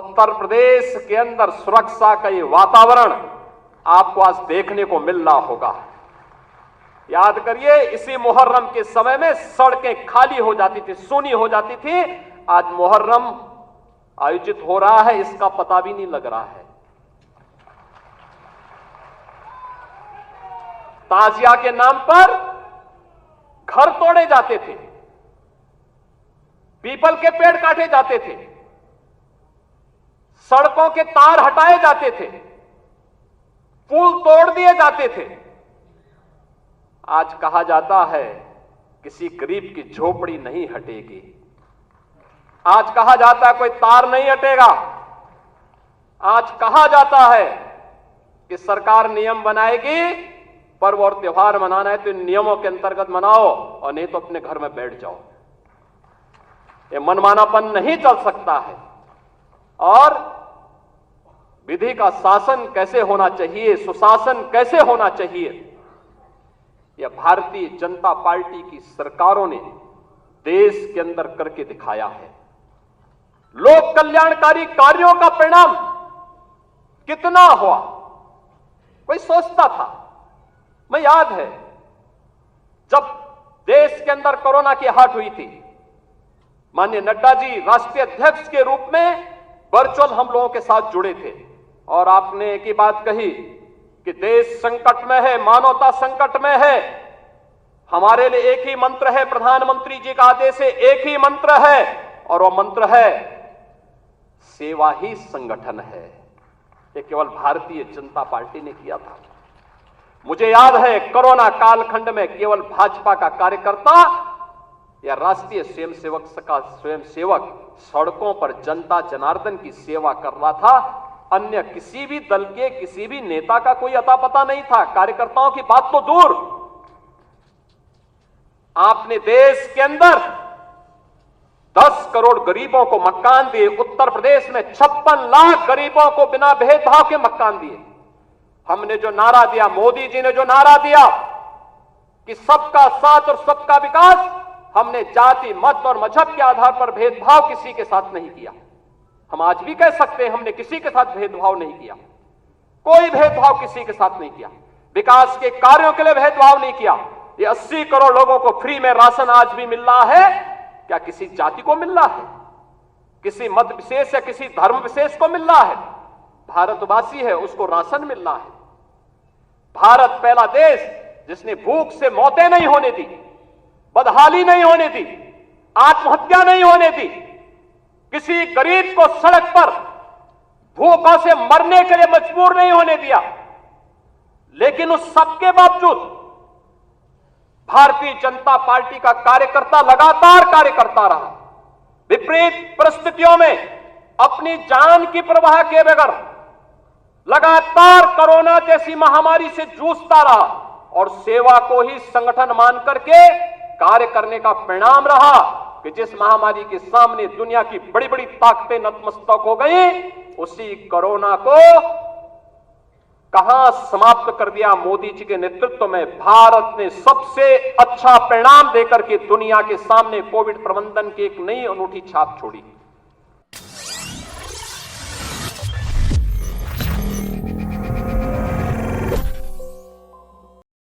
उत्तर प्रदेश के अंदर सुरक्षा का ये वातावरण आपको आज देखने को मिल रहा होगा। याद करिए, इसी मुहर्रम के समय में सड़कें खाली हो जाती थी, सूनी हो जाती थी। आज मुहर्रम आयोजित हो रहा है, इसका पता भी नहीं लग रहा है। ताजिया के नाम पर घर तोड़े जाते थे, पीपल के पेड़ काटे जाते थे, सड़कों के तार हटाए जाते थे, पुल तोड़ दिए जाते थे। आज कहा जाता है किसी गरीब की झोपड़ी नहीं हटेगी। आज कहा जाता है कोई तार नहीं हटेगा। आज कहा जाता है कि सरकार नियम बनाएगी, पर्व और त्योहार मनाना है तो इन नियमों के अंतर्गत मनाओ और नहीं तो अपने घर में बैठ जाओ। ये मनमानापन नहीं चल सकता है। और विधि का शासन कैसे होना चाहिए, सुशासन कैसे होना चाहिए, यह भारतीय जनता पार्टी की सरकारों ने देश के अंदर करके दिखाया है। लोक कल्याणकारी कार्यों का परिणाम कितना हुआ, कोई सोचता था? मैं याद है जब देश के अंदर कोरोना की हाट हुई थी, माननीय नड्डा जी राष्ट्रीय अध्यक्ष के रूप में वर्चुअल हम लोगों के साथ जुड़े थे और आपने एक ही बात कही कि देश संकट में है, मानवता संकट में है। हमारे लिए एक ही मंत्र है, प्रधानमंत्री जी का आदेश है, एक ही मंत्र है और वह मंत्र है सेवा ही संगठन है। ये केवल भारतीय जनता पार्टी ने किया था। मुझे याद है कोरोना कालखंड में केवल भाजपा का कार्यकर्ता या राष्ट्रीय स्वयंसेवक सड़कों पर जनता जनार्दन की सेवा कर रहा था। अन्य किसी भी दल के किसी भी नेता का कोई अता पता नहीं था। कार्यकर्ताओं की बात तो दूर, आपने देश के अंदर 10 करोड़ गरीबों को मकान दिए। उत्तर प्रदेश में 56 लाख गरीबों को बिना भेदभाव के मकान दिए। हमने जो नारा दिया, मोदी जी ने जो नारा दिया कि सबका साथ और सबका विकास, हमने जाति मत और मजहब के आधार पर भेदभाव किसी के साथ नहीं किया। हम आज भी कह सकते हैं हमने किसी के साथ भेदभाव नहीं किया, कोई भेदभाव किसी के साथ नहीं किया। विकास के कार्यों के लिए भेदभाव नहीं किया। ये 80 करोड़ लोगों को फ्री में राशन आज भी मिल रहा है, क्या किसी जाति को मिल रहा है, किसी मत विशेष या किसी धर्म विशेष को मिल रहा है? भारतवासी है उसको राशन मिल रहा है। भारत पहला देश जिसने भूख से मौतें नहीं होने दी, बदहाली नहीं होने दी, आत्महत्या नहीं होने दी, किसी गरीब को सड़क पर भूखों से मरने के लिए मजबूर नहीं होने दिया। लेकिन उस सबके बावजूद भारतीय जनता पार्टी का कार्यकर्ता लगातार कार्य करता रहा। विपरीत परिस्थितियों में अपनी जान की परवाह किए बगैर लगातार कोरोना जैसी महामारी से जूझता रहा और सेवा को ही संगठन मान करके कार्य करने का परिणाम रहा कि जिस महामारी के सामने दुनिया की बड़ी बड़ी ताकतें नतमस्तक हो गई, उसी कोरोना को कहां समाप्त कर दिया मोदी जी के नेतृत्व में। भारत ने सबसे अच्छा परिणाम देकर के दुनिया के सामने कोविड प्रबंधन की एक नई अनूठी छाप छोड़ी।